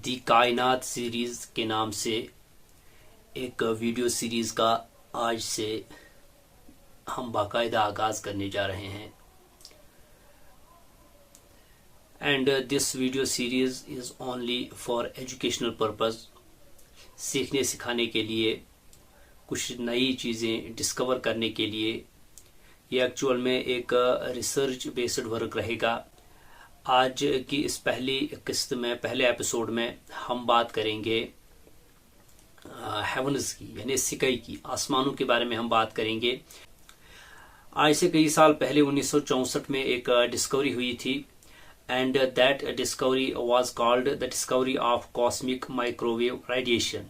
दी कायनात सीरीज के नाम से एक वीडियो सीरीज का आज से हम बाकायदा आगाज करने जा रहे हैं। And this video series is only for educational purpose, सीखने सिखाने के लिए, कुछ नई चीज़ें डिस्कवर करने के लिए। ये एक्चुअल में एक रिसर्च बेस्ड वर्क रहेगा। आज की इस पहली किस्त में, पहले एपिसोड में हम बात करेंगे हेवंस की, यानी स्काई की, आसमानों के बारे में हम बात करेंगे। आज से कई साल पहले 1964 में एक डिस्कवरी हुई थी and that discovery was called the discovery of cosmic microwave radiation.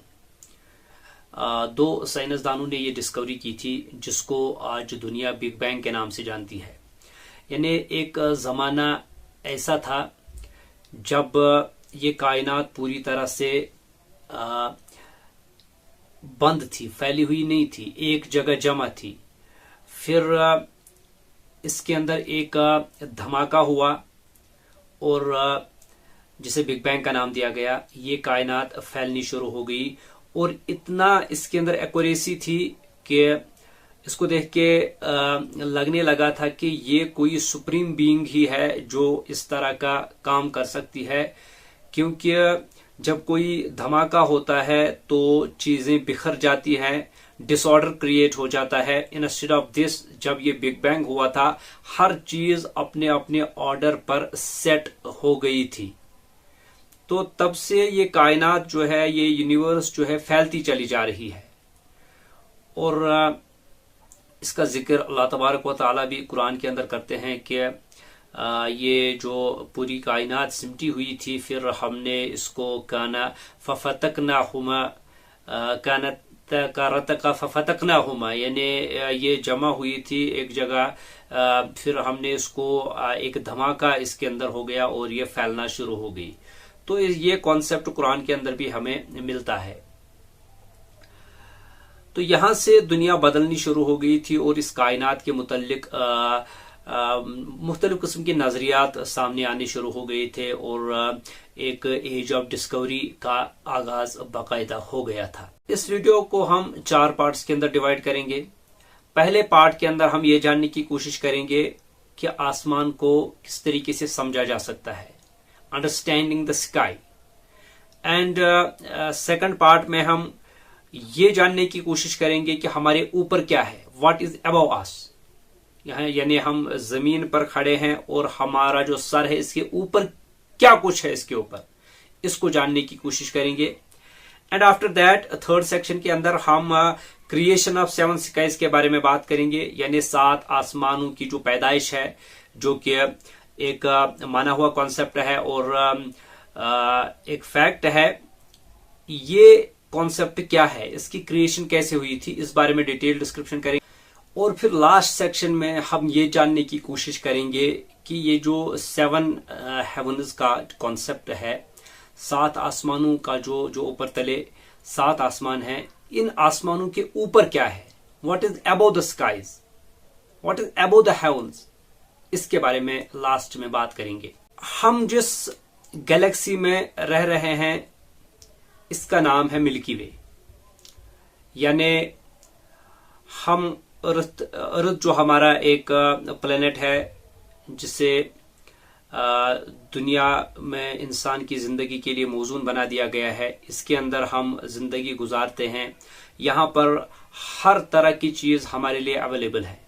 दो साइंसदानों ने ये डिस्कवरी की थी जिसको आज दुनिया बिग बैंग के नाम से जानती है। यानी एक जमाना ऐसा था जब ये कायनात पूरी तरह से बंद थी, फैली हुई नहीं थी, एक जगह जमा थी। फिर इसके अंदर एक धमाका हुआ और जिसे बिग बैंग का नाम दिया गया। ये कायनात फैलनी शुरू हो गई और इतना इसके अंदर एक्यूरेसी थी कि इसको देख के लगने लगा था कि ये कोई सुप्रीम बीइंग ही है जो इस तरह का काम कर सकती है। क्योंकि जब कोई धमाका होता है तो चीजें बिखर जाती हैं, डिसऑर्डर क्रिएट हो जाता है। इंस्टेड ऑफ दिस, जब ये बिग बैंग हुआ था, हर चीज अपने अपने ऑर्डर पर सेट हो गई थी। तो तब से ये कायनात जो है, ये यूनिवर्स जो है, फैलती चली जा रही है। और इसका जिक्र अल्लाह तबारक व तआला भी कुरान के अंदर करते हैं कि ये जो पूरी कायनात सिमटी हुई थी, फिर हमने इसको काना फफतकना हुमा कानत कारतका फफतकना हुमा, यानी ये जमा हुई थी एक जगह, फिर हमने इसको एक धमाका इसके अंदर हो गया और ये फैलना शुरू हो गई। तो ये कॉन्सेप्ट कुरान के अंदर भी हमें मिलता है। तो यहां से दुनिया बदलनी शुरू हो गई थी और इस कायनात के मुतल्लिक मुख्तलिफ किस्म के नजरियात सामने आने शुरू हो गए थे और एक एज ऑफ डिस्कवरी का आगाज बाकायदा हो गया था। इस वीडियो को हम 4 पार्ट्स के अंदर डिवाइड करेंगे। पहले पार्ट के अंदर हम ये जानने की कोशिश करेंगे कि आसमान को किस तरीके से समझा जा सकता है, understanding the sky. And second part में हम ये जानने की कोशिश करेंगे कि हमारे ऊपर क्या है, व्हाट इज अबव अस। यानी हम जमीन पर खड़े हैं और हमारा जो सर है, इसके ऊपर क्या कुछ है, इसके ऊपर, इसको जानने की कोशिश करेंगे। And after that third section के अंदर हम क्रिएशन ऑफ 7 स्काईज के बारे में बात करेंगे, यानी 7 आसमानों की जो पैदाइश है, जो कि एक माना हुआ कॉन्सेप्ट है और एक फैक्ट है। ये कॉन्सेप्ट क्या है, इसकी क्रिएशन कैसे हुई थी, इस बारे में डिटेल डिस्क्रिप्शन करेंगे। और फिर लास्ट सेक्शन में हम ये जानने की कोशिश करेंगे कि ये जो 7 हेवंस का कॉन्सेप्ट है, 7 आसमानों का जो ऊपर तले 7 आसमान हैं, इन आसमानों के ऊपर क्या है, what is above the skies, what is above the heavens, इसके बारे में लास्ट में बात करेंगे। हम जिस गैलेक्सी में रह रहे हैं इसका नाम है मिल्की वे। यानी हम अर्थ जो हमारा एक प्लेनेट है जिसे दुनिया में इंसान की जिंदगी के लिए मौजून बना दिया गया है, इसके अंदर हम जिंदगी गुजारते हैं। यहां पर हर तरह की चीज हमारे लिए अवेलेबल है।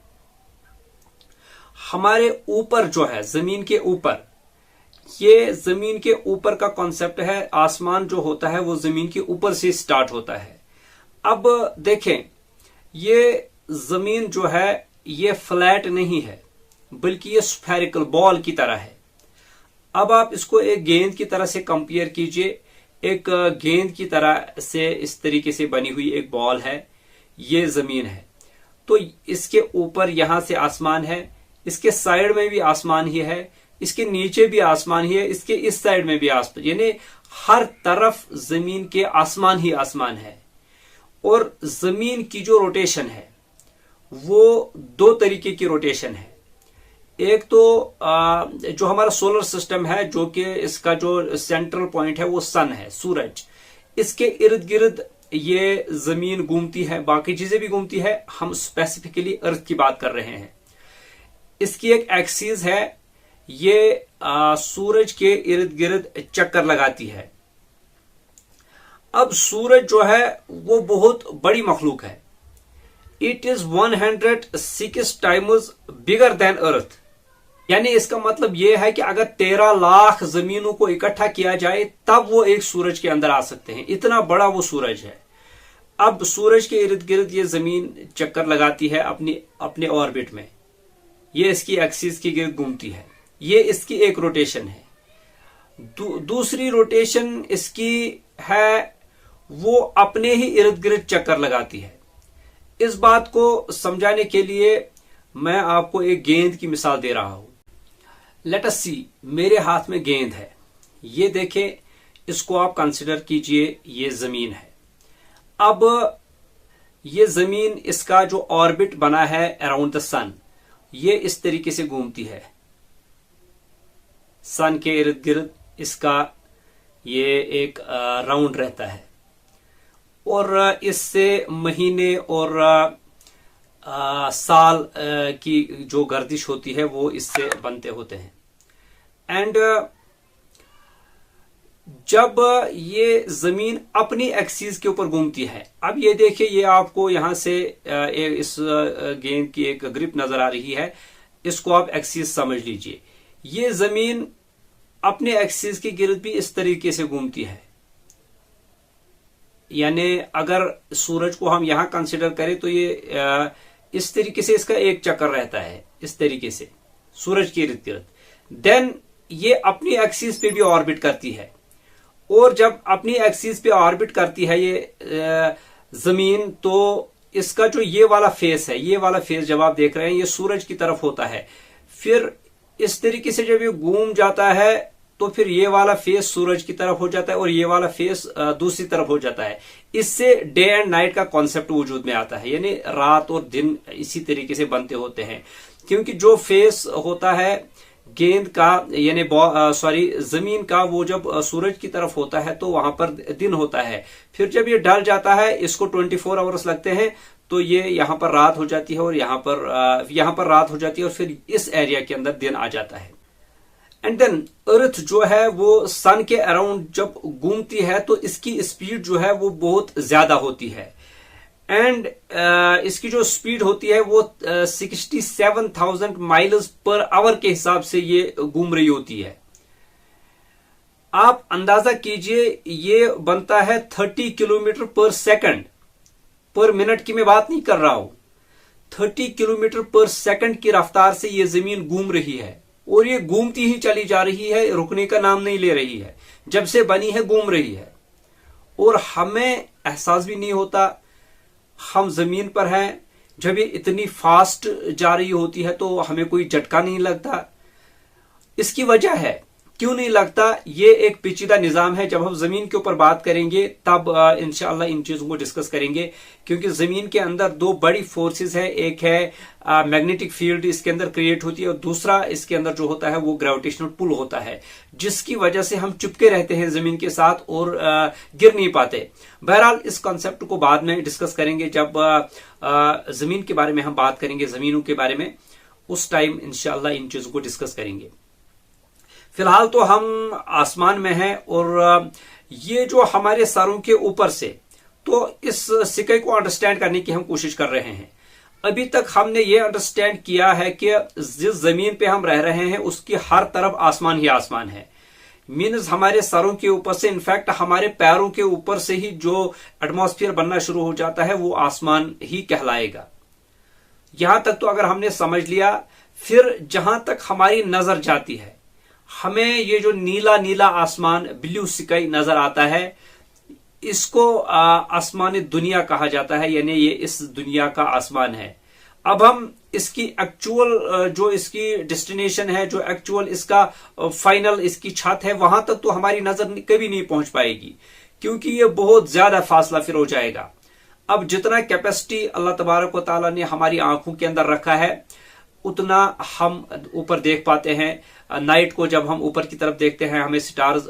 हमारे ऊपर जो है, जमीन के ऊपर, ये जमीन के ऊपर का कॉन्सेप्ट है। आसमान जो होता है वो जमीन के ऊपर से स्टार्ट होता है। अब देखें, ये जमीन जो है ये फ्लैट नहीं है, बल्कि ये स्फेरिकल बॉल की तरह है। अब आप इसको एक गेंद की तरह से कंपेयर कीजिए। एक गेंद की तरह से इस तरीके से बनी हुई एक बॉल है, ये जमीन है। तो इसके ऊपर यहां से आसमान है, इसके साइड में भी आसमान ही है, इसके नीचे भी आसमान ही है, इसके इस साइड में भी आसमान, यानी हर तरफ जमीन के आसमान ही आसमान है। और जमीन की जो रोटेशन है वो 2 तरीके की रोटेशन है। एक तो जो हमारा सोलर सिस्टम है, जो कि इसका जो सेंट्रल पॉइंट है वो सन है, सूरज। इसके इर्द गिर्द ये जमीन घूमती है, बाकी चीजें भी घूमती है। हम स्पेसिफिकली अर्थ की बात कर रहे हैं। इसकी एक एक्सिस है, ये सूरज के इर्द गिर्द चक्कर लगाती है। अब सूरज जो है वो बहुत बड़ी मखलूक है। It is 106 times bigger than earth. यानी इसका मतलब यह है कि अगर 13 लाख जमीनों को इकट्ठा किया जाए तब वो एक सूरज के अंदर आ सकते हैं। इतना बड़ा वो सूरज है। अब सूरज के इर्द गिर्द ये जमीन चक्कर लगाती है अपने ऑर्बिट में। ये इसकी एक्सिस के गिर्द घूमती है। ये इसकी एक रोटेशन है। दूसरी रोटेशन इसकी है, वो अपने ही इर्द गिर्द चक्कर लगाती है। इस बात को समझाने के लिए मैं आपको एक गेंद की मिसाल दे रहा हूं। लेट अस सी, मेरे हाथ में गेंद है, ये देखें, इसको आप कंसिडर कीजिए, ये जमीन है। अब ये जमीन, इसका जो ऑर्बिट बना है अराउंड द सन, ये इस तरीके से घूमती है। सन के इर्द गिर्द इसका ये एक राउंड रहता है और इससे महीने और साल की जो गर्दिश होती है वो इससे बनते होते हैं। एंड जब ये जमीन अपनी एक्सिस के ऊपर घूमती है, अब ये देखिए, ये आपको यहां से इस गेंद की एक ग्रिप नजर आ रही है, इसको आप एक्सिस समझ लीजिए। ये जमीन अपने एक्सिस के गिर्द भी इस तरीके से घूमती है। यानी अगर सूरज को हम यहां कंसिडर करें तो ये इस तरीके से इसका एक चक्कर रहता है, इस तरीके से सूरज के इर्द गिर्द। देन ये अपनी एक्सिस पे भी ऑर्बिट करती है, और जब अपनी एक्सिस पे ऑर्बिट करती है ये जमीन, तो इसका जो ये वाला फेस है, ये वाला फेस जब आप देख रहे हैं, ये सूरज की तरफ होता है। फिर इस तरीके से जब ये घूम जाता है तो फिर ये वाला फेस सूरज की तरफ हो जाता है और ये वाला फेस दूसरी तरफ हो जाता है। इससे डे एंड नाइट का कॉन्सेप्ट वजूद में आता है, यानी रात और दिन इसी तरीके से बनते होते हैं। क्योंकि जो फेस होता है गेंद का, यानी जमीन का, वो जब सूरज की तरफ होता है तो वहां पर दिन होता है। फिर जब ये ढल जाता है, इसको 24 आवर्स लगते हैं, तो ये यहां पर रात हो जाती है और यहां पर रात हो जाती है, और फिर इस एरिया के अंदर दिन आ जाता है। एंड देन अर्थ जो है वो सन के अराउंड जब घूमती है तो इसकी स्पीड जो है वो बहुत ज्यादा होती है। एंड इसकी जो स्पीड होती है वो 67,000 माइल्स पर आवर के हिसाब से ये घूम रही होती है। आप अंदाजा कीजिए, ये बनता है 30 किलोमीटर पर सेकंड, पर मिनट की मैं बात नहीं कर रहा हूं। 30 किलोमीटर पर सेकंड की रफ्तार से ये जमीन घूम रही है, और ये घूमती ही चली जा रही है, रुकने का नाम नहीं ले रही है। जब से बनी है घूम रही है, और हमें एहसास भी नहीं होता हम जमीन पर हैं। जब ये इतनी फास्ट जा रही होती है तो हमें कोई झटका नहीं लगता। इसकी वजह है, क्यों नहीं लगता, ये एक पेचीदा निजाम है। जब हम जमीन के ऊपर बात करेंगे तब इंशाअल्लाह इन चीजों को डिस्कस करेंगे, क्योंकि जमीन के अंदर दो बड़ी फोर्सेस है। एक है मैग्नेटिक फील्ड इसके अंदर क्रिएट होती है, और दूसरा इसके अंदर जो होता है वो ग्रेविटेशनल पुल होता है, जिसकी वजह से हम चिपके रहते हैं जमीन के साथ और गिर नहीं पाते। बहरहाल इस कॉन्सेप्ट को बाद में डिस्कस करेंगे, जब जमीन के बारे में हम बात करेंगे, जमीनों के बारे में, उस टाइम इंशाअल्लाह इन चीजों को डिस्कस करेंगे। फिलहाल तो हम आसमान में हैं, और ये जो हमारे सरों के ऊपर से, तो इस सिक्के को अंडरस्टैंड करने की हम कोशिश कर रहे हैं। अभी तक हमने ये अंडरस्टैंड किया है कि जिस जमीन पे हम रह रहे हैं उसकी हर तरफ आसमान ही आसमान है। मीन्स हमारे सरों के ऊपर से, इनफैक्ट हमारे पैरों के ऊपर से ही जो एटमॉस्फेयर बनना शुरू हो जाता है वो आसमान ही कहलाएगा। यहां तक तो अगर हमने समझ लिया, फिर जहां तक हमारी नजर जाती है, हमें ये जो नीला नीला आसमान, ब्लू स्काई नजर आता है, इसको आसमान दुनिया कहा जाता है, यानी ये इस दुनिया का आसमान है। अब हम इसकी एक्चुअल जो इसकी डेस्टिनेशन है, जो एक्चुअल इसका फाइनल इसकी छत है, वहां तक तो हमारी नजर कभी नहीं पहुंच पाएगी, क्योंकि ये बहुत ज्यादा फासला फिर हो जाएगा। अब जितना कैपेसिटी अल्लाह तबारक व तआला ने हमारी आंखों के अंदर रखा है, उतना हम ऊपर देख पाते हैं। नाइट को जब हम ऊपर की तरफ देखते हैं हमें स्टार्स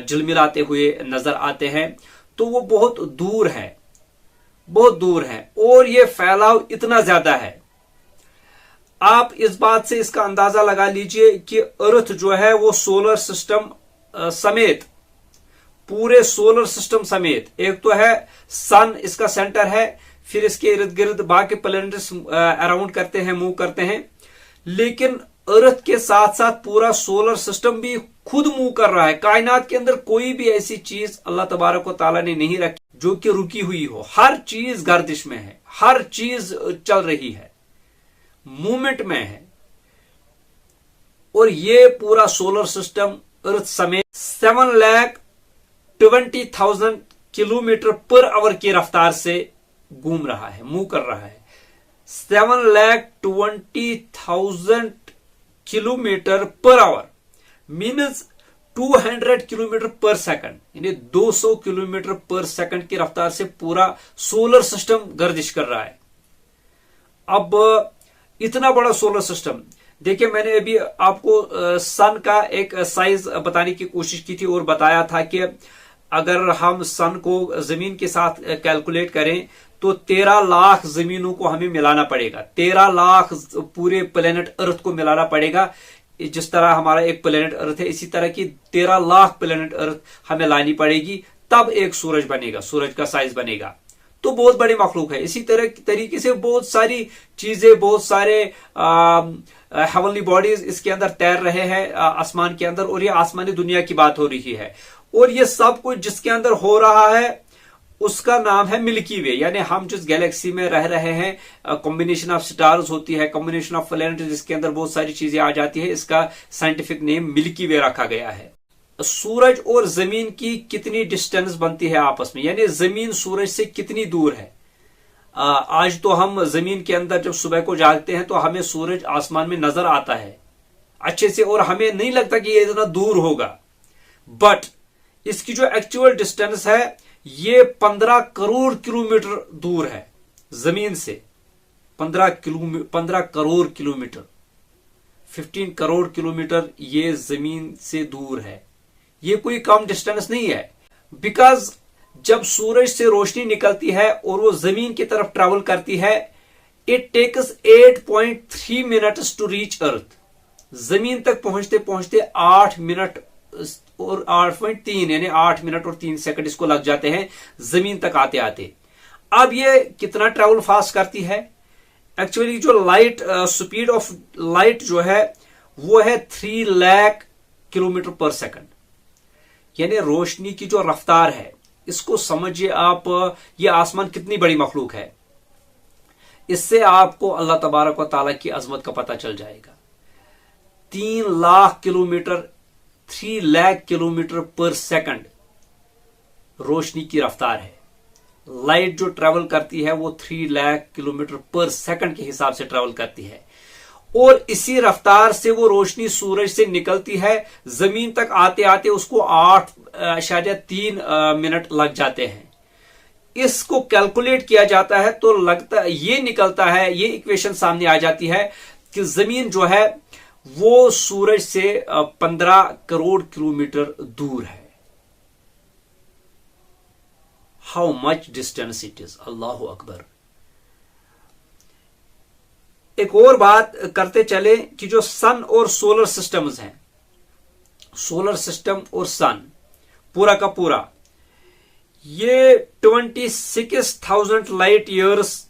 झिलमिलाते हुए नजर आते हैं, तो वो बहुत दूर है, बहुत दूर है, और ये फैलाव इतना ज्यादा है। आप इस बात से इसका अंदाजा लगा लीजिए कि अर्थ जो है वो सोलर सिस्टम समेत, पूरे सोलर सिस्टम समेत, एक तो है सन इसका सेंटर है, फिर इसके इर्द गिर्द बाकी प्लैनेट्स अराउंड करते हैं, मूव करते हैं, लेकिन अर्थ के साथ साथ पूरा सोलर सिस्टम भी खुद मूव कर रहा है। कायनात के अंदर कोई भी ऐसी चीज अल्लाह तबारक व तआला ने नहीं रखी जो कि रुकी हुई हो। हर चीज गर्दिश में है, हर चीज चल रही है, मूवमेंट में है। और ये पूरा सोलर सिस्टम अर्थ समेत 7,20,000 किलोमीटर पर आवर की रफ्तार से घूम रहा है, मूव कर रहा है। 7,20,000 kilometre per hour means 200 kilometre पर सेकंड, यानी 200 किलोमीटर पर सेकंड की रफ्तार से पूरा सोलर सिस्टम गर्दिश कर रहा है। अब इतना बड़ा सोलर सिस्टम, देखिए मैंने अभी आपको सन का एक साइज बताने की कोशिश की थी और बताया था कि अगर हम सन को जमीन के साथ कैलकुलेट करें तो 13 लाख जमीनों को हमें मिलाना पड़ेगा, 13 लाख पूरे प्लेनेट अर्थ को मिलाना पड़ेगा। जिस तरह हमारा एक प्लेनेट अर्थ है, इसी तरह की 13 लाख प्लेनेट अर्थ हमें लानी पड़ेगी, तब एक सूरज बनेगा, सूरज का साइज बनेगा। तो बहुत बड़ी मखलूक है। इसी तरह तरीके से बहुत सारी चीजें, बहुत सारे हेवनली बॉडीज इसके अंदर तैर रहे हैं आसमान के अंदर, और ये आसमानी दुनिया की बात हो रही है। और ये सब कुछ जिसके अंदर हो रहा है उसका नाम है मिल्की वे, यानी हम जिस गैलेक्सी में रह रहे हैं, कॉम्बिनेशन ऑफ स्टार्स होती है, कॉम्बिनेशन ऑफ प्लैनेट जिसके अंदर बहुत सारी चीजें आ जाती है, इसका साइंटिफिक नेम मिल्की वे रखा गया है। सूरज और जमीन की कितनी डिस्टेंस बनती है आपस में, यानी जमीन सूरज से कितनी दूर है। आज तो हम जमीन के अंदर जब सुबह को जागते हैं तो हमें सूरज आसमान में नजर आता है अच्छे से, और हमें नहीं लगता कि ये इतना दूर होगा, बट इसकी जो एक्चुअल डिस्टेंस है ये 15 करोड़ किलोमीटर दूर है जमीन से। 15 करोड़ किलोमीटर, 15 करोड़ किलोमीटर ये जमीन से दूर है। ये कोई कम डिस्टेंस नहीं है, बिकॉज जब सूरज से रोशनी निकलती है और वो जमीन की तरफ ट्रेवल करती है, it takes 8.3 minutes to reach earth. जमीन तक पहुंचते पहुंचते 8 मिनट और 8.3 यानी 8 मिनट और 3 सेकंड इसको लग जाते हैं जमीन तक आते आते। अब ये कितना ट्रेवल फास्ट करती है? एक्चुअली जो लाइट स्पीड ऑफ लाइट जो है वो है 3 लाख किलोमीटर पर सेकंड, यानी रोशनी की जो रफ्तार है, इसको समझिए आप, ये आसमान कितनी बड़ी मखलूक है। इससे आपको अल्लाह तबारक व तआला की अजमत का पता चल जाएगा। 3 लाख किलोमीटर, 3 लाख किलोमीटर पर सेकंड रोशनी की रफ्तार है। लाइट जो ट्रेवल करती है वो 3 लाख किलोमीटर पर सेकंड के हिसाब से ट्रेवल करती है, और इसी रफ्तार से वो रोशनी सूरज से निकलती है, जमीन तक आते आते उसको 8.3 मिनट लग जाते हैं। इसको कैलकुलेट किया जाता है तो लगता ये निकलता है, ये इक्वेशन सामने आ जाती है कि जमीन जो है वो सूरज से 15 करोड़ किलोमीटर दूर है। How much distance it is, अल्लाह अकबर। एक और बात करते चले कि जो सन और सोलर सिस्टम्स हैं, सोलर सिस्टम और सन पूरा का पूरा, ये 26,000 लाइट ईयर्स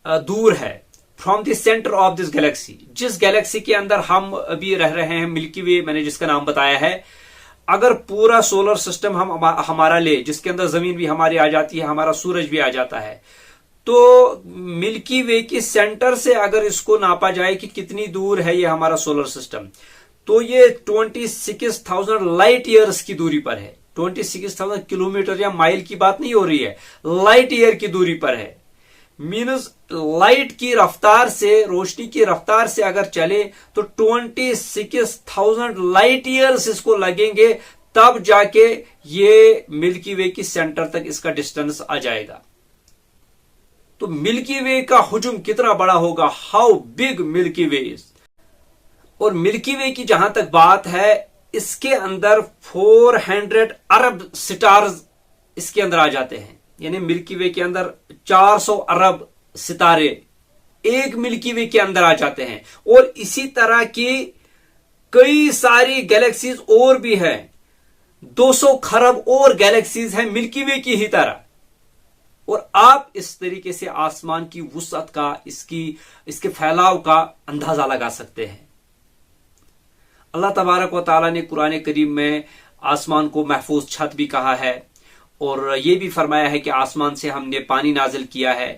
दूर है from the centre of this Galaxy. जिस गैलेक्सी के अंदर हम अभी रह रहे हैं, मिल्की वे मैंने जिसका नाम बताया है, अगर पूरा सोलर सिस्टम हमारा ले, जिसके अंदर जमीन भी हमारी आ जाती है, हमारा सूरज भी आ जाता है, तो मिल्की वे के सेंटर से अगर इसको नापा जाए कि कितनी दूर है ये हमारा सोलर सिस्टम, तो ये 26,000 लाइट ईयर्स की दूरी पर है। 26,000 किलोमीटर या माइल की बात नहीं हो रही है, लाइट ईयर की दूरी पर है। मीन्स लाइट की रफ्तार से, रोशनी की रफ्तार से अगर चले तो 26,000 लाइट ईयर्स इसको लगेंगे, तब जाके ये मिल्की वे की सेंटर तक इसका डिस्टेंस आ जाएगा। तो मिल्की वे का हुजूम कितना बड़ा होगा, how big milky way is. और मिल्की वे की जहां तक बात है, इसके अंदर 400 अरब स्टार्स इसके अंदर आ जाते हैं। यानी मिल्की वे के अंदर 400 अरब सितारे एक मिल्की वे के अंदर आ जाते हैं। और इसी तरह की कई सारी गैलेक्सीज और भी है, 200 खरब और गैलेक्सीज हैं मिल्की वे की ही तरह। और आप इस तरीके से आसमान की वुसअत का, इसके फैलाव का अंदाजा लगा सकते हैं। अल्लाह तबारक व तआला ने कुरान करीम में आसमान को महफूज छत भी कहा है, और यह भी फरमाया है कि आसमान से हमने पानी नाजिल किया है।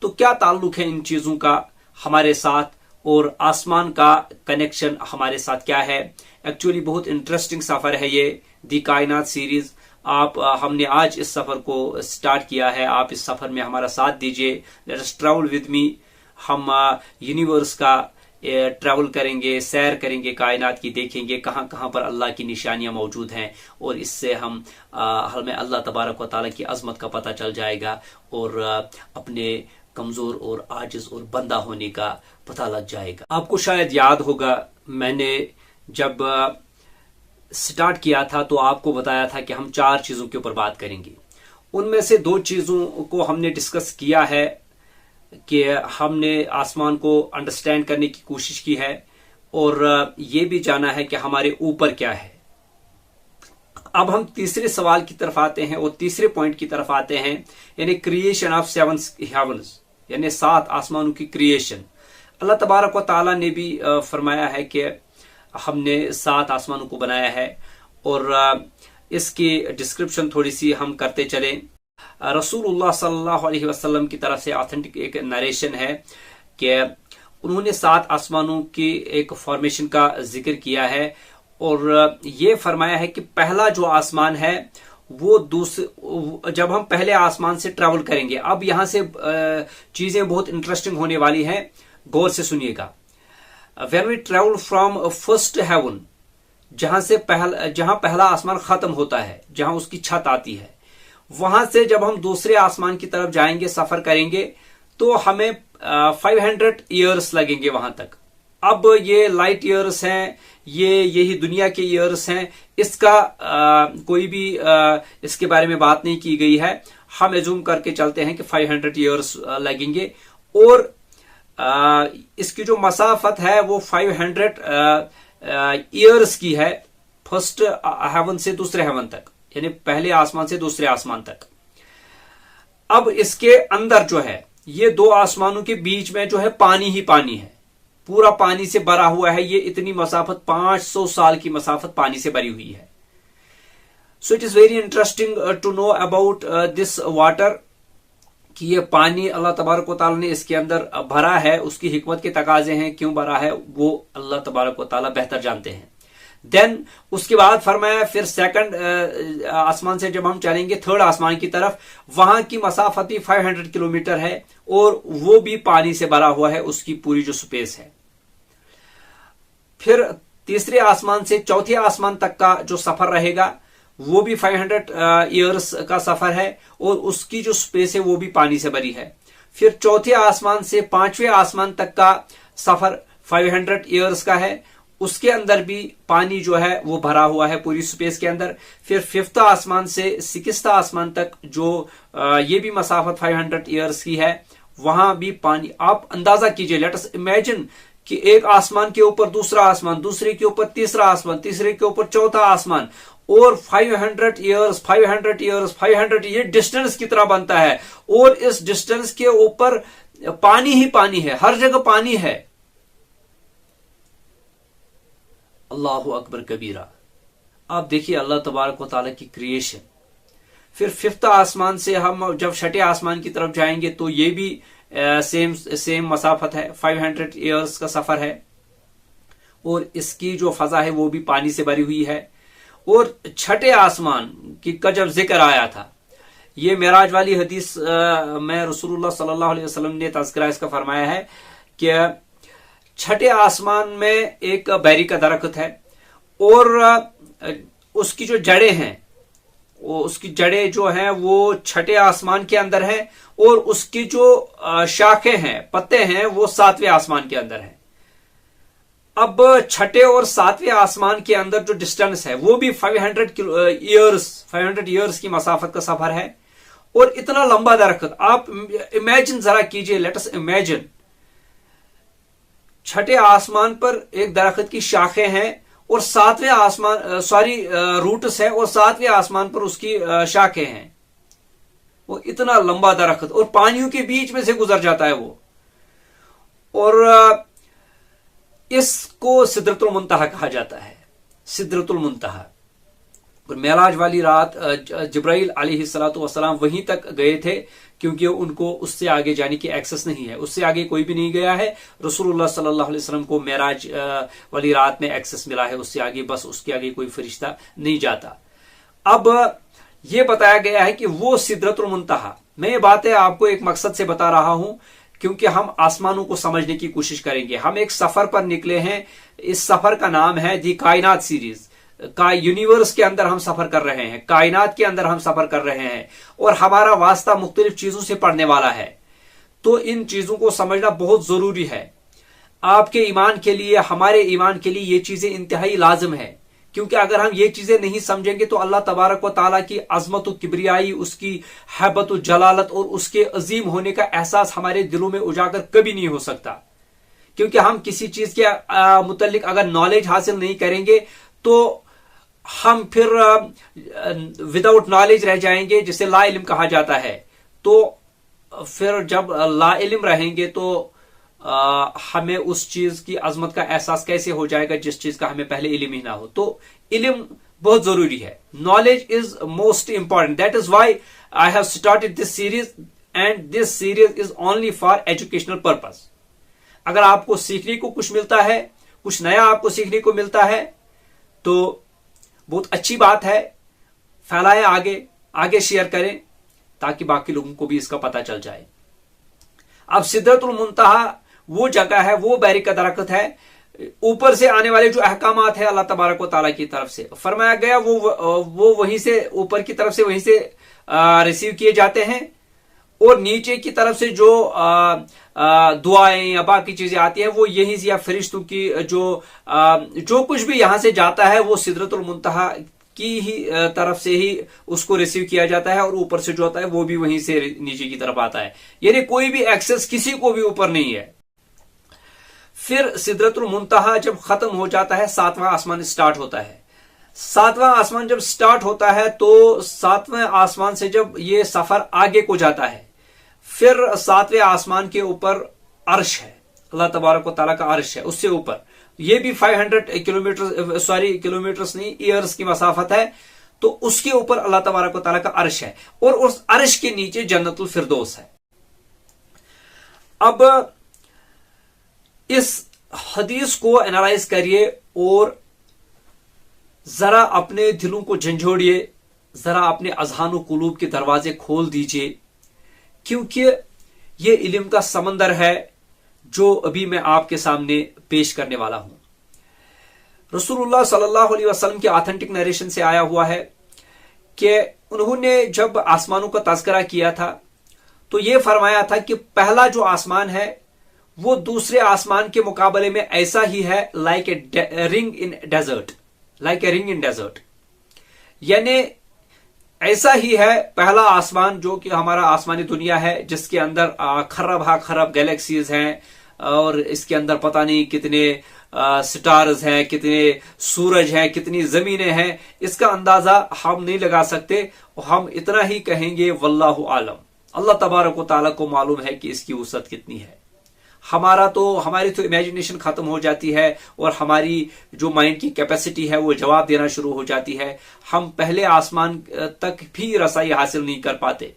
तो क्या ताल्लुक है इन चीजों का हमारे साथ, और आसमान का कनेक्शन हमारे साथ क्या है? एक्चुअली बहुत इंटरेस्टिंग सफर है ये, दी कायनात सीरीज। हमने आज इस सफर को स्टार्ट किया है, आप इस सफर में हमारा साथ दीजिए। Let us travel with me. हम यूनिवर्स का ट्रैवल करेंगे, सैर करेंगे, कायनात की देखेंगे कहां कहां पर अल्लाह की निशानियां मौजूद हैं, और इससे हमें अल्लाह तबारक व तआला की अजमत का पता चल जाएगा, और अपने कमजोर और आजिज और बंदा होने का पता लग जाएगा। आपको शायद याद होगा, मैंने जब स्टार्ट किया था तो आपको बताया था कि हम 4 चीजों के ऊपर बात करेंगे। उनमें से 2 चीजों को हमने डिस्कस किया है कि हमने आसमान को अंडरस्टैंड करने की कोशिश की है, और ये भी जाना है कि हमारे ऊपर क्या है। अब हम तीसरे सवाल की तरफ आते हैं, और तीसरे पॉइंट की तरफ आते हैं, यानी क्रिएशन ऑफ 7 हेवन्स, यानी 7 आसमानों की क्रिएशन। अल्लाह तबारक व तआला ने भी फरमाया है कि हमने 7 आसमानों को बनाया है, और इसकी डिस्क्रिप्शन थोड़ी सी हम करते चले। रसूलुल्लाह सल्लल्लाहु अलैहि वसल्लम की तरफ से ऑथेंटिक एक नरेशन है कि उन्होंने 7 आसमानों की एक फॉर्मेशन का जिक्र किया है, और ये फरमाया है कि पहला जो आसमान है वो जब हम पहले आसमान से ट्रैवल करेंगे। अब यहां से चीजें बहुत इंटरेस्टिंग होने वाली हैं, गौर से सुनिएगा। When we travel from first heaven, जहां पहला आसमान खत्म होता है, जहां उसकी छत आती है, वहां से जब हम दूसरे आसमान की तरफ जाएंगे, सफर करेंगे, तो हमें 500 ईयर्स लगेंगे वहां तक। अब ये लाइट ईयर्स हैं, यही दुनिया के ईयर्स हैं, इसका कोई भी इसके बारे में बात नहीं की गई है। हम एज्यूम करके चलते हैं कि 500 ईयर्स लगेंगे, और इसकी जो मसाफत है वो 500 ईयर्स की है, फर्स्ट हेवन से दूसरे हेवन तक, यानी पहले आसमान से दूसरे आसमान तक। अब इसके अंदर जो है, ये 2 आसमानों के बीच में जो है पानी ही पानी है, पूरा पानी से भरा हुआ है। ये इतनी मसाफत 500 साल की मसाफत पानी से भरी हुई है। So it is very interesting to know about this water, कि ये पानी अल्लाह तबारक व तआला ने इसके अंदर भरा है। उसकी हिकमत के तकाजे हैं, क्यों भरा है वो अल्लाह तबारक व तआला बेहतर जानते हैं। देन उसके बाद फरमाया, फिर सेकंड आसमान से जब हम चलेंगे थर्ड आसमान की तरफ, वहां की मसाफत भी 500 किलोमीटर है, और वो भी पानी से भरा हुआ है, उसकी पूरी जो स्पेस है। फिर तीसरे आसमान से चौथे आसमान तक का जो सफर रहेगा वो भी 500 ईयर्स का सफर है, और उसकी जो स्पेस है वो भी पानी से भरी है। फिर चौथे आसमान से 5वें आसमान तक का सफर 500 ईयर्स का है, उसके अंदर भी पानी जो है वो भरा हुआ है पूरी स्पेस के अंदर। फिर 5th आसमान से 6th आसमान तक जो ये भी मसाफत 500 ईयर्स की है, वहां भी पानी। आप अंदाजा कीजिए, लेट अस इमेजिन कि एक आसमान के ऊपर दूसरा आसमान, दूसरे के ऊपर तीसरा आसमान, तीसरे के ऊपर चौथा आसमान, और 500 ईयर्स 500 ईयर्स 500, ये डिस्टेंस की तरह बनता है। और इस डिस्टेंस के ऊपर पानी ही पानी है, हर जगह पानी है। अल्लाहु अकबर कबीरा। आप देखिए अल्लाह तबारक व तआला की क्रिएशन। फिर 5th आसमान से हम जब 6ठे आसमान की तरफ जाएंगे तो ये भी सेम मसाफत है, 500 ईयर्स का सफर है, और इसकी जो फजा है वो भी पानी से भरी हुई है। और 6ठे आसमान का जब जिक्र आया था, ये मेराज वाली हदीस में रसूलुल्लाह सल्लल्लाहु अलैहि वसल्लम ने तज़किरा इसका फरमाया है कि 6ठे आसमान में एक बैरी का दरख्त है, और उसकी जो जड़ें हैं उसकी जड़ें जो हैं वो छठे आसमान के अंदर है, और उसकी जो शाखें हैं, पत्ते हैं, वो सातवें आसमान के अंदर है। अब छठे और सातवें आसमान के अंदर जो डिस्टेंस है वो भी 500 ईयर्स की मसाफत का सफर है। और इतना लंबा दरख्त, आप इमेजिन जरा कीजिए, लेट अस इमेजिन, छठे आसमान पर एक दरख्त की शाखें हैं और सातवें आसमान रूट्स है, और सातवें आसमान पर उसकी शाखें हैं। वो इतना लंबा दरख्त और पानियों के बीच में से गुजर जाता है वो। और इसको सिदरतुल मुंतहा कहा जाता है, सिदरतुल मुंतहा। और मेराज वाली रात जिब्राइल अलैहिस्सलातु वस्सलाम वहीं तक गए थे, क्योंकि उनको उससे आगे जाने की एक्सेस नहीं है, उससे आगे कोई भी नहीं गया है। रसूलुल्लाह सल्लल्लाहु अलैहि वसल्लम को मेराज वाली रात में एक्सेस मिला है, उससे आगे, बस उसके आगे कोई फरिश्ता नहीं जाता। अब यह बताया गया है कि वो सिदरतुल मुंतहा, मैं ये बातें आपको एक मकसद से बता रहा हूं, क्योंकि हम आसमानों को समझने की कोशिश करेंगे। हम एक सफर पर निकले हैं, इस सफर का नाम है दी कायनात सीरीज। का यूनिवर्स के अंदर हम सफर कर रहे हैं, कायनात के अंदर हम सफर कर रहे हैं, और हमारा वास्ता मुख्तलिफ चीजों से पड़ने वाला है। तो इन चीजों को समझना बहुत जरूरी है आपके ईमान के लिए, हमारे ईमान के लिए ये चीजें इंतहाई लाजिम है। क्योंकि अगर हम ये चीजें नहीं समझेंगे तो अल्लाह तबारक व ताला की अजमत व किब्रियाई, उसकी हैबत व जलालत और उसके अजीम होने का एहसास हमारे दिलों में उजागर कभी नहीं हो सकता। क्योंकि हम किसी चीज के मुतल्लिक अगर नॉलेज हासिल नहीं करेंगे तो हम फिर विदाउट नॉलेज रह जाएंगे, जिसे ला इल्म कहा जाता है। तो फिर जब ला इल्म रहेंगे तो हमें उस चीज की अजमत का एहसास कैसे हो जाएगा जिस चीज का हमें पहले इल्म ही ना हो। तो इल्म बहुत जरूरी है, knowledge is most important. That is why I have started this series, and this series is only for educational purpose. अगर आपको सीखने को कुछ मिलता है, कुछ नया आपको सीखने को मिलता है, तो बहुत अच्छी बात है, फैलाएं, आगे शेयर करें, ताकि बाकी लोगों को भी इसका पता चल जाए। अब सिदरतुल मुंतहा वो जगह है, वो बैरी का दरख्त है, ऊपर से आने वाले जो अहकामात है अल्लाह तबारक व ताला की तरफ से फरमाया गया, वो वहीं से, ऊपर की तरफ से वहीं से रिसीव किए जाते हैं। और नीचे की तरफ से जो दुआएं या बाकी चीजें आती है वो यहीं से, या फरिश्तों की जो कुछ भी यहां से जाता है वो सिदरतुल मुंतहा की ही तरफ से ही उसको रिसीव किया जाता है, और ऊपर से जो आता है वो भी वहीं से नीचे की तरफ आता है। यानी कोई भी एक्सेस किसी को भी ऊपर नहीं है। फिर सिदरतुल मुंतहा जब खत्म हो जाता है, सातवां आसमान स्टार्ट होता है। सातवां आसमान जब स्टार्ट होता है तो सातवें आसमान से जब ये सफर आगे को जाता है, फिर सातवें आसमान के ऊपर अर्श है, अल्लाह तबारक व तआला का अर्श है, उससे ऊपर ये भी 500 किलोमीटर्स नहीं, ईयर्स की मसाफत है। तो उसके ऊपर अल्लाह तबारक व तआला का अर्श है, और उस अर्श के नीचे जन्नतुल फिरदौस है। अब इस हदीस को एनालाइज करिए और जरा अपने दिलों को झंझोड़िए, जरा अपने अज़हान कुलूब के दरवाजे खोल दीजिए, क्योंकि ये इल्म का समंदर है जो अभी मैं आपके सामने पेश करने वाला हूं। रसूलुल्लाह सल्लल्लाहु अलैहि वसल्लम के ऑथेंटिक नरेशन से आया हुआ है कि उन्होंने जब आसमानों का तज़किरा किया था तो यह फरमाया था कि पहला जो आसमान है वो दूसरे आसमान के मुकाबले में ऐसा ही है, like a ring in desert, like a ring in desert. यानी ऐसा ही है पहला आसमान जो कि हमारा आसमानी दुनिया है, जिसके अंदर खरब गैलेक्सीज हैं, और इसके अंदर पता नहीं कितने स्टार्स हैं, कितने सूरज हैं, कितनी जमीनें हैं, इसका अंदाजा हम नहीं लगा सकते। हम इतना ही कहेंगे वल्लाहु आलम, अल्लाह तबारक व तआला को मालूम है कि इसकी वसअत कितनी है। हमारी तो इमेजिनेशन खत्म हो जाती है, और हमारी जो माइंड की कैपेसिटी है वो जवाब देना शुरू हो जाती है। हम पहले आसमान तक भी रसाई हासिल नहीं कर पाते,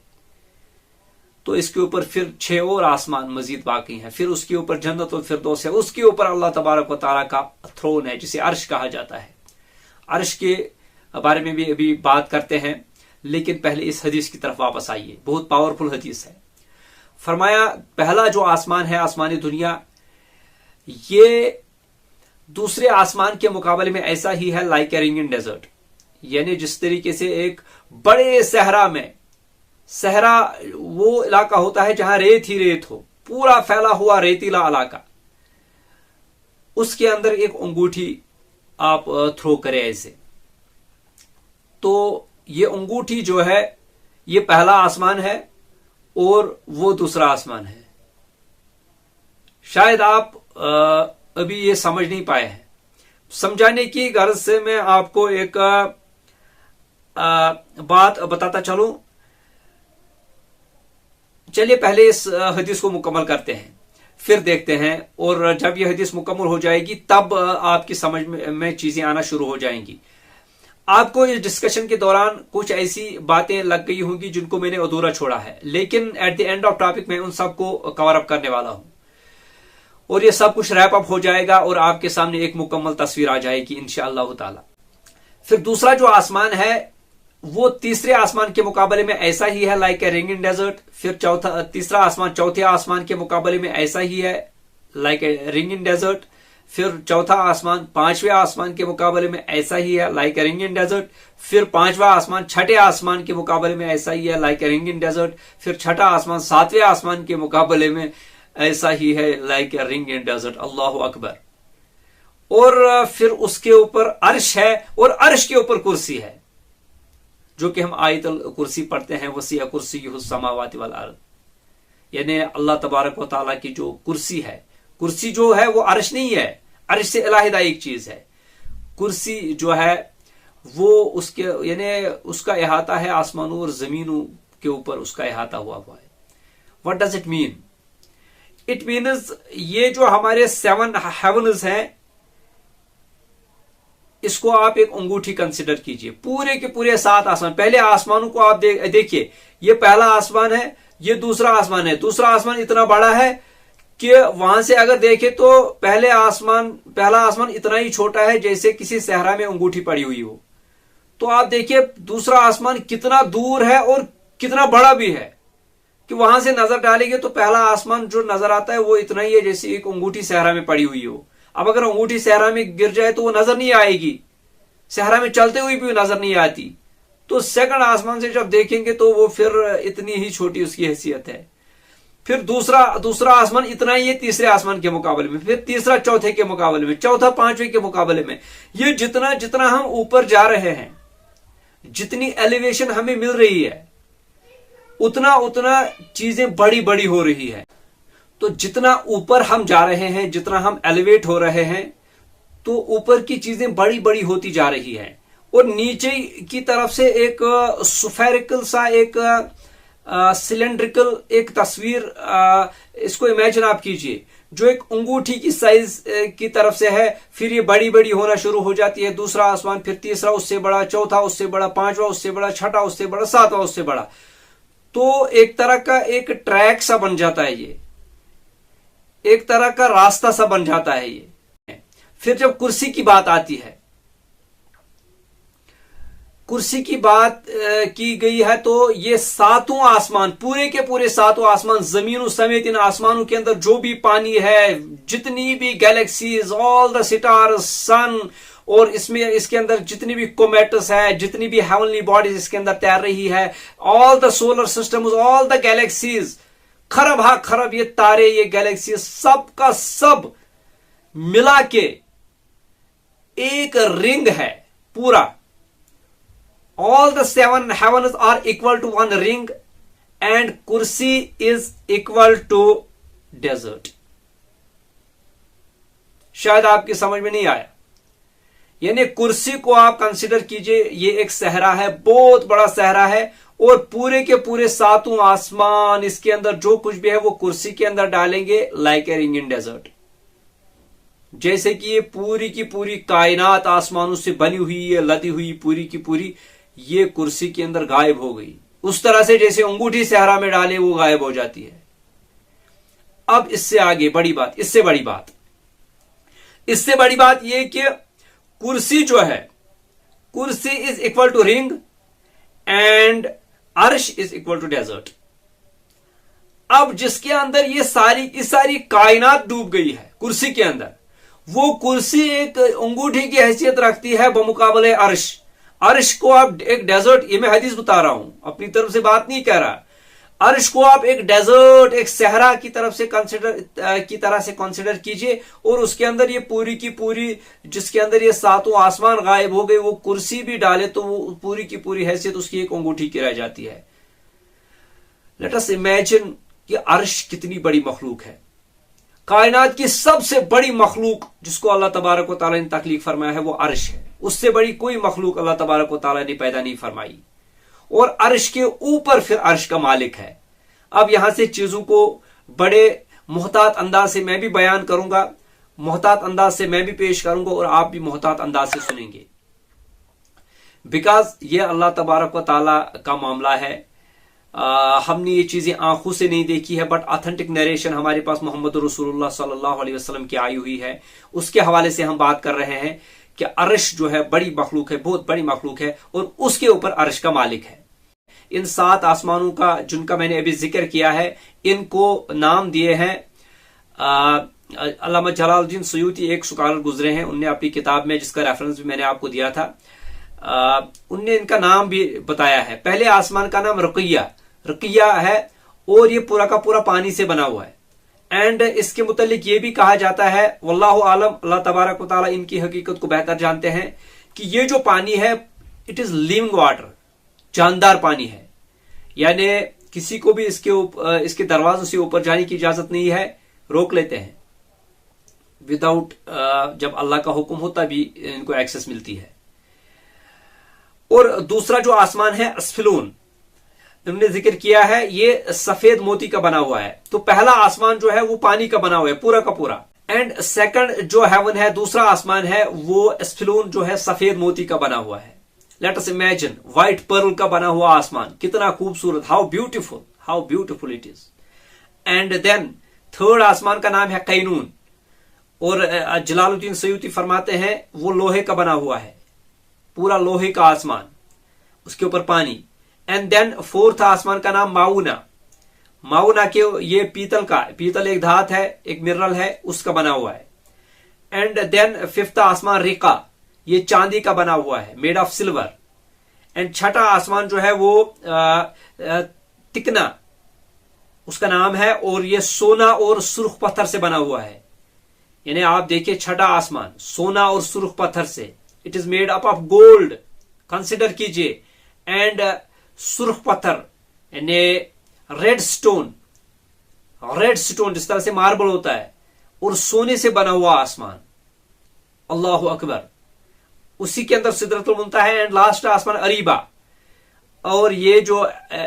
तो इसके ऊपर फिर 6 और आसमान मजीद बाकी हैं। फिर उसके ऊपर जन्नतुल फिरदौस है, उसके ऊपर अल्लाह तबारक व तआला का थ्रोन है, जिसे अर्श कहा जाता है। अर्श के बारे में भी अभी बात करते हैं, लेकिन पहले इस हदीस की तरफ वापस आइए, बहुत पावरफुल हदीस है। फरमाया पहला जो आसमान है, आसमानी दुनिया, ये दूसरे आसमान के मुकाबले में ऐसा ही है, like a ring in desert. यानी जिस तरीके से एक बड़े सहरा में, सहरा वो इलाका होता है जहां रेत ही रेत हो, पूरा फैला हुआ रेतीला इलाका, उसके अंदर एक अंगूठी आप थ्रो करें ऐसे, तो ये अंगूठी जो है ये पहला आसमान है और वो दूसरा आसमान है। शायद आप अभी ये समझ नहीं पाए हैं। समझाने की गर्ज से मैं आपको एक बात बताता चलूं। चलिए पहले इस हदीस को मुकम्मल करते हैं, फिर देखते हैं, और जब यह हदीस मुकम्मल हो जाएगी तब आपकी समझ में चीजें आना शुरू हो जाएंगी। आपको इस डिस्कशन के दौरान कुछ ऐसी बातें लग गई होंगी जिनको मैंने अधूरा छोड़ा है, लेकिन at the end of topic मैं उन सबको कवर अप करने वाला हूं और ये सब कुछ रैप अप हो जाएगा और आपके सामने एक मुकम्मल तस्वीर आ जाएगी इंशाअल्लाह ताला। फिर दूसरा जो आसमान है वो तीसरे आसमान के मुकाबले में ऐसा ही है, like a ring in desert. फिर तीसरा आसमान चौथे आसमान के मुकाबले में ऐसा ही है, like a ring in desert. फिर चौथा आसमान पांचवें आसमान के मुकाबले में ऐसा ही है, like a ring in desert. फिर पांचवा आसमान छठे आसमान के मुकाबले में ऐसा ही है, like a ring in desert. फिर छठा आसमान सातवें आसमान के मुकाबले में ऐसा ही है, like a ring in desert. अल्लाह अकबर। और फिर उसके ऊपर अर्श है और अर्श के ऊपर कुर्सी है, जो कि हम आयतुल कुर्सी पढ़ते हैं, वसिअ कुर्सियुहु समावाति वल अर्द, यानी अल्लाह तबारक व तआला की जो कुर्सी है, कुर्सी जो है वो अर्श नहीं है, अर्श से अलहदा एक चीज है। कुर्सी जो है वो उसके यानी उसका इहाता है आसमानों और जमीनों के ऊपर, उसका इहाता हुआ है। What does it mean? It means ये जो हमारे 7 हेवन्स हैं, इसको आप एक अंगूठी कंसिडर कीजिए। पूरे के पूरे 7 आसमान, पहले आसमानों को आप देखिए, ये पहला आसमान है, ये दूसरा आसमान है। दूसरा आसमान इतना बड़ा है कि वहां से अगर देखे तो पहला आसमान इतना ही छोटा है जैसे किसी सहरा में अंगूठी पड़ी हुई हो। तो आप देखिए दूसरा आसमान कितना दूर है और कितना बड़ा भी है कि वहां से नजर डालेंगे तो पहला आसमान जो नजर आता है वो इतना ही है जैसे एक अंगूठी सहरा में पड़ी हुई हो। अब अगर अंगूठी सहरा में गिर जाए तो वो नजर नहीं आएगी, सहरा में चलते हुए भी नजर नहीं आती। तो सेकंड आसमान से जब देखेंगे तो वो फिर इतनी ही छोटी उसकी हैसियत है। फिर दूसरा आसमान इतना ही है तीसरे आसमान के मुकाबले में, फिर तीसरा चौथे के मुकाबले में, चौथा पांचवें के मुकाबले में। ये जितना जितना हम ऊपर जा रहे हैं, जितनी एलिवेशन हमें मिल रही है, उतना उतना चीजें बड़ी बड़ी हो रही है। तो जितना ऊपर हम जा रहे हैं, जितना हम एलिवेट हो रहे हैं, तो ऊपर की चीजें बड़ी बड़ी होती जा रही है और नीचे की तरफ से एक स्फेरिकल सा, एक सिलेंड्रिकल एक तस्वीर, इसको इमेजिन आप कीजिए, जो एक अंगूठी की साइज की तरफ से है। फिर ये बड़ी बड़ी होना शुरू हो जाती है। दूसरा आसमान, फिर तीसरा उससे बड़ा, चौथा उससे बड़ा, पांचवा उससे बड़ा, छठा उससे बड़ा, सातवां उससे बड़ा। तो एक तरह का एक ट्रैक सा बन जाता है, ये एक तरह का रास्ता सा बन जाता है ये। फिर जब कुर्सी की बात आती है, कुर्सी की बात की गई है, तो ये 7 आसमान, पूरे के पूरे 7 आसमान, जमीनों समेत इन आसमानों के अंदर जो भी पानी है, जितनी भी गैलेक्सीज, ऑल द स्टार्स, सन, और इसके अंदर जितनी भी कोमेट्स है, जितनी भी हेवनली बॉडीज इसके अंदर तैर रही है, all the solar system, all the galaxies, खरब हा खरब ये तारे, ये गैलेक्सी, सब का सब मिला के एक रिंग है पूरा। All the 7 heavens are equal to 1 ring and Kursi is equal to desert. शायद आपकी समझ में नहीं आया। यानी कुर्सी को आप कंसिडर कीजिए, ये एक सहरा है, बहुत बड़ा सहरा है, और पूरे के पूरे 7 आसमान इसके अंदर जो कुछ भी है वो कुर्सी के अंदर डालेंगे, like a ring in desert. जैसे कि ये पूरी की पूरी कायनात आसमानों से बनी हुई है, लदी हुई पूरी की पूरी, ये कुर्सी के अंदर गायब हो गई। उस तरह से जैसे अंगूठी सहरा में डाले वो गायब हो जाती है। अब इससे आगे बड़ी बात, इससे बड़ी बात ये कि कुर्सी जो है, Kursi is equal to ring and Arsh is equal to desert. अब जिसके अंदर ये सारी कायनात डूब गई है कुर्सी के अंदर, वो कुर्सी एक अंगूठी की हैसियत रखती है बमुकाबले अर्श। अर्श को आप एक डेजर्ट, ये मैं हदीस बता रहा हूं, अपनी तरफ से बात नहीं कह रहा, अर्श को आप एक डेजर्ट, एक सहरा की तरफ से कंसिडर कीजिए, और उसके अंदर ये पूरी की पूरी, जिसके अंदर ये सातों आसमान गायब हो गए, वो कुर्सी भी डाले तो वो पूरी की पूरी हैसियत उसकी एक अंगूठी की रह जाती है। लेट अस इमेजिन कि अर्श कितनी बड़ी मखलूक है। कायनात की सबसे बड़ी मखलूक जिसको अल्लाह तबारक व तआला ने तख्लीक फरमाया है वो अर्श है। उससे बड़ी कोई मखलूक अल्लाह तबारक व तआला ने पैदा नहीं फरमाई, और अर्श के ऊपर फिर अर्श का मालिक है। अब यहां से चीजों को बड़े मोहतात अंदाज से मैं भी बयान करूंगा, मोहतात अंदाज से मैं भी पेश करूंगा, और आप भी मोहतात अंदाज से सुनेंगे, बिकॉज ये अल्लाह तबारक व तआला का मामला है। हमने ये चीजें आंखों से नहीं देखी है, बट ऑथेंटिक नरेशन हमारे पास मोहम्मद रसूलुल्लाह सल्लल्लाहु अलैहि वसल्लम की आई हुई है, उसके हवाले से हम बात कर रहे हैं कि अर्श जो है बड़ी मखलूक है, बहुत बड़ी मखलूक है, और उसके ऊपर अर्श का मालिक है। इन 7 आसमानों का जिनका मैंने अभी जिक्र किया है, इनको नाम दिए हैं अल्लामा जलालुद्दीन सयूती, एक स्कॉलर गुजरे हैं, उनने अपनी किताब में, जिसका रेफरेंस भी मैंने आपको दिया था, उनने इनका नाम भी बताया है। पहले आसमान का नाम रकिया है, और ये पूरा का पूरा पानी से बना हुआ है। एंड इसके मुतालिक ये भी कहा जाता है, वल्लाहु आलम, अल्लाह तबारक व तआला इनकी हकीकत को बेहतर जानते हैं, कि ये जो पानी है इट इज लिविंग वाटर, जानदार पानी है, यानी किसी को भी इसके दरवाजों से ऊपर जाने की इजाजत नहीं है, रोक लेते हैं विदाउट, जब अल्लाह का हुक्म होता भी इनको एक्सेस मिलती है। और दूसरा जो आसमान है अस्फिलून, हमने जिक्र किया है, ये सफेद मोती का बना हुआ है। तो पहला आसमान जो है वो पानी का बना हुआ है पूरा का पूरा, एंड सेकंड जो हेवन है, दूसरा आसमान है, वो अस्फिलून जो है सफेद मोती का बना हुआ है। Let us imagine white pearl का बना हुआ आसमान, कितना खूबसूरत, how beautiful it is. And then third आसमान का नाम है कैनून, और जलालुद्दीन सयूती फरमाते हैं वो लोहे का बना हुआ है, पूरा लोहे का आसमान, उसके ऊपर पानी। एंड देन फोर्थ आसमान का नाम माउना के ये पीतल एक धात है, एक मिनरल है, उसका बना हुआ है। एंड देन फिफ्थ आसमान रिका, ये चांदी का बना हुआ है, मेड ऑफ सिल्वर। एंड छठा आसमान जो है वो तिकना उसका नाम है, और ये सोना और सुर्ख पत्थर से बना हुआ है। यानी आप देखिए छठा आसमान सोना और सुर्ख पत्थर से, it is made up of gold, consider कीजिए, एंड सुर्ख पत्थर यानी रेड स्टोन जिस तरह से मार्बल होता है, और सोने से बना हुआ आसमान, अल्लाहु अकबर। उसी के अंदर सिदरतुल मुंतहा है, एंड लास्ट आसमान अरीबा। और ये जो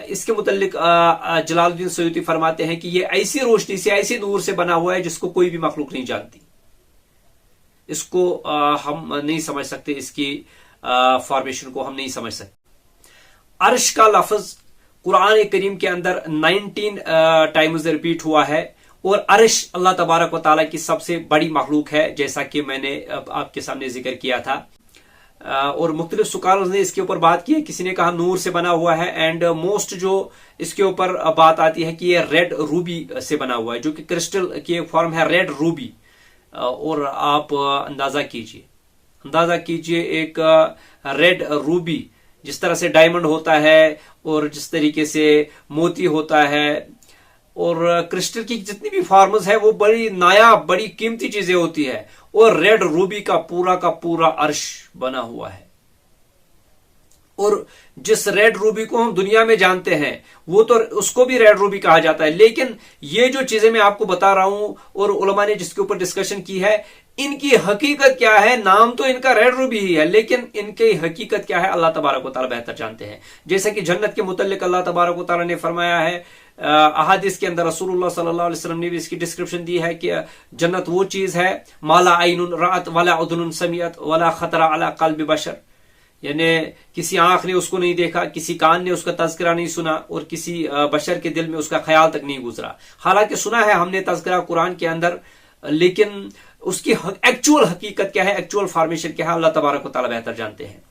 इसके मुतालिक जलालुद्दीन सयूती फरमाते हैं कि ये ऐसी रोशनी से, ऐसी नूर से बना हुआ है जिसको कोई भी मखलूक नहीं जानती। इसको हम नहीं समझ सकते, इसकी फॉर्मेशन को हम नहीं समझ सकते। अर्श का लफ्ज कुरान करीम के अंदर 19 टाइम्स रिपीट हुआ है, और अर्श अल्लाह तबारक व तआला की सबसे बड़ी मखलूक है, जैसा कि मैंने आपके सामने जिक्र किया था। और मुख्तलिफ स्कॉलर्स ने इसके ऊपर बात की है, किसी ने कहा नूर से बना हुआ है, एंड मोस्ट जो इसके ऊपर बात आती है कि ये रेड रूबी से बना हुआ है, जो कि क्रिस्टल की एक फॉर्म है, रेड रूबी। और आप अंदाजा कीजिए एक रेड रूबी, जिस तरह से डायमंड होता है और जिस तरीके से मोती होता है, और क्रिस्टल की जितनी भी फॉर्म्स है वो बड़ी नायाब, बड़ी कीमती चीजें होती है, और रेड रूबी का पूरा अर्श बना हुआ है। और जिस रेड रूबी को हम दुनिया में जानते हैं वो तो उसको भी रेड रूबी कहा जाता है, लेकिन ये जो चीजें मैं आपको बता रहा हूं और उलमा ने जिसके ऊपर डिस्कशन की है, इनकी हकीकत क्या है। नाम तो इनका रेड रूबी ही है, लेकिन इनकी हकीकत क्या है अल्लाह तबारक व तआला बेहतर जानते हैं। जैसे कि जन्नत के मुतल्लिक अल्लाह तबारक व तआला ने फरमाया है, अहादीस के अंदर रसूलुल्लाह सल्लल्लाहु अलैहि वसल्लम ने भी इसकी डिस्क्रिप्शन दी है कि जन्नत वो चीज है, माला आइनुन रात वला उदुनुन समियत वला खतरा अला कल्ब बशर, यानी किसी आंख ने उसको नहीं देखा, किसी कान ने उसका तज़किरा नहीं सुना, और किसी बशर के दिल में उसका ख्याल तक नहीं गुजरा। हालांकि सुना है हमने तज़किरा कुरान के अंदर, लेकिन उसकी एक्चुअल हकीकत क्या है, एक्चुअल फॉर्मेशन क्या है, अल्लाह तबारक व तआला बेहतर जानते हैं।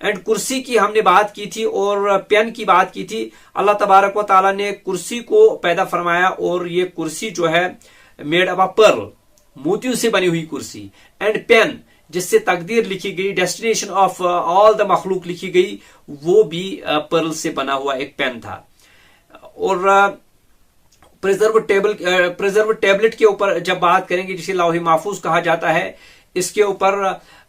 एंड कुर्सी की हमने बात की थी और पेन की बात की थी। अल्लाह तबारक व तआला ने कुर्सी को पैदा फरमाया, और ये कुर्सी जो है मेड ऑफ पर्ल, मोतियों से बनी हुई कुर्सी। एंड पेन, जिससे तकदीर लिखी गई, डेस्टिनेशन ऑफ ऑल द मखलूक लिखी गई, वो भी पर्ल से बना हुआ एक पेन था। और प्रिजर्व टेबलेट के ऊपर जब बात करेंगे, जिसे लौह महफूज कहा जाता है, इसके ऊपर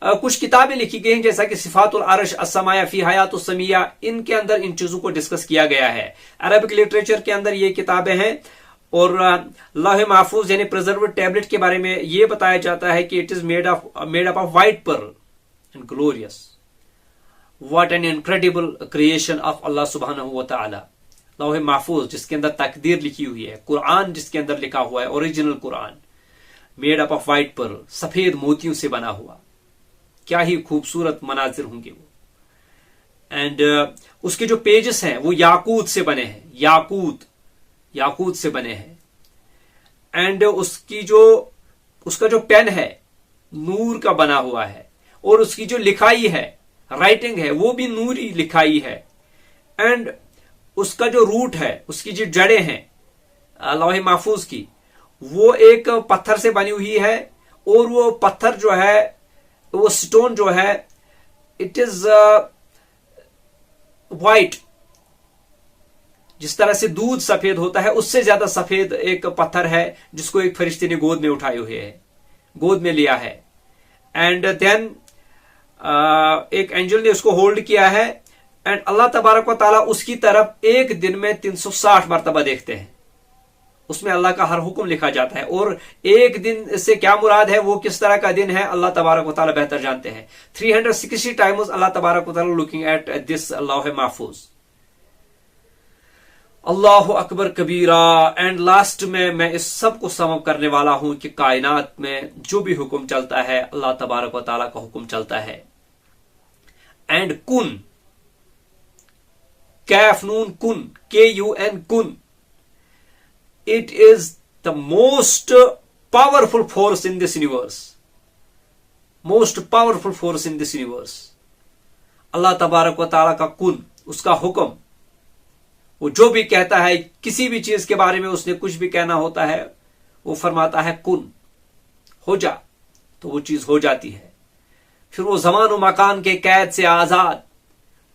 कुछ किताबें लिखी गई हैं, जैसा कि सिफातुल अरश, अस्समाया फी हयातुस समिया, इनके अंदर इन चीजों को डिस्कस किया गया है। अरबिक लिटरेचर के अंदर ये किताबें हैं। और लौह महफूज यानी प्रिजर्व टेबलेट के बारे में ये बताया जाता है कि it is made up of white pearl and glorious, what an incredible creation of अल्लाह सुब्हानहू व तआला। लौह महफूज जिसके अंदर तकदीर लिखी हुई है, कुरान जिसके अंदर लिखा हुआ है, original Quran, made up of white Perl, सफेद मोतियों से बना हुआ, क्या ही खूबसूरत मनाजिर होंगे वो। एंड उसके जो पेजेस हैं वो याकूत से बने हैं, याकूत से बने हैं। एंड उसका जो पेन है नूर का बना हुआ है, और उसकी जो लिखाई है, राइटिंग है, वो भी नूरी लिखाई है। एंड उसका जो रूट है, उसकी जो जड़ें हैं लौह महफूज की, वो एक पत्थर से बनी हुई है। और वो पत्थर जो है, वो स्टोन जो है, इट इज व्हाइट। जिस तरह से दूध सफेद होता है, उससे ज्यादा सफेद एक पत्थर है, जिसको एक फरिश्ते ने गोद में उठाए हुए है, गोद में लिया है। एंड देन एक एंजल ने उसको होल्ड किया है। एंड अल्लाह तबारक व ताला उसकी तरफ एक दिन में 360 मरतबा देखते हैं। उसमें अल्लाह का हर हुक्म लिखा जाता है। और एक दिन से क्या मुराद है, वो किस तरह का दिन है, अल्लाह तबारक व ताला बेहतर जानते हैं। 360 टाइम्स अल्लाह तबारक व ताला लुकिंग एट दिस लौह महफूज। अल्लाहु अकबर कबीरा। एंड लास्ट में मैं इस सब को समअप करने वाला हूं कि कायनात में जो भी हुक्म चलता है, अल्लाह तबारक व ताला का हुक्म चलता है। एंड कुन, कैफ नून कुन, KUN कुन, it is the most powerful force in this universe, most powerful force in this universe। अल्लाह तबारक व ताला का कुन, उसका हुक्म, वो जो भी कहता है, किसी भी चीज के बारे में उसने कुछ भी कहना होता है, वो फरमाता है कुन, हो जा, तो वो चीज हो जाती है। फिर वो जमान व मकान के कैद से आजाद,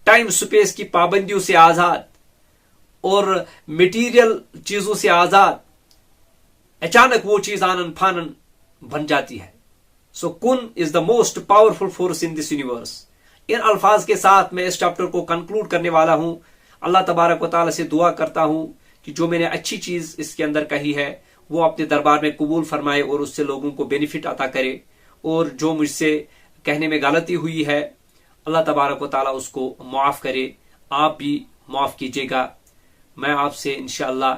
टाइम स्पेस की पाबंदियों से आजाद, और मटेरियल चीजों से आजाद, अचानक वो चीज आनन फानन बन जाती है। सो कुन is the most powerful force in this universe. इन अल्फाज के साथ मैं इस चैप्टर को कंक्लूड करने वाला हूं। अल्लाह तबारक व तआला से दुआ करता हूं कि जो मैंने अच्छी चीज इसके अंदर कही है, वो अपने दरबार में कबूल फरमाए और उससे लोगों को बेनिफिट अता करे। और जो मुझसे कहने में गलती हुई है, अल्लाह तबारक व तआला उसको माफ करे। आप भी माफ कीजिएगा। मैं आपसे इंशाअल्लाह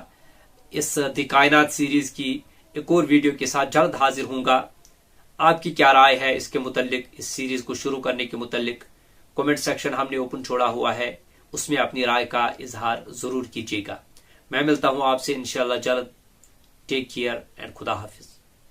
इस द कायनात सीरीज की एक और वीडियो के साथ जल्द हाजिर हूंगा। आपकी क्या राय है इसके मुतल्लिक, इस सीरीज को शुरू करने के मुतल्लिक? कमेंट सेक्शन हमने ओपन छोड़ा हुआ है, उसमें अपनी राय का इजहार जरूर कीजिएगा। मैं मिलता हूं आपसे इंशाअल्लाह जल्द। टेक केयर एंड खुदा हाफिज।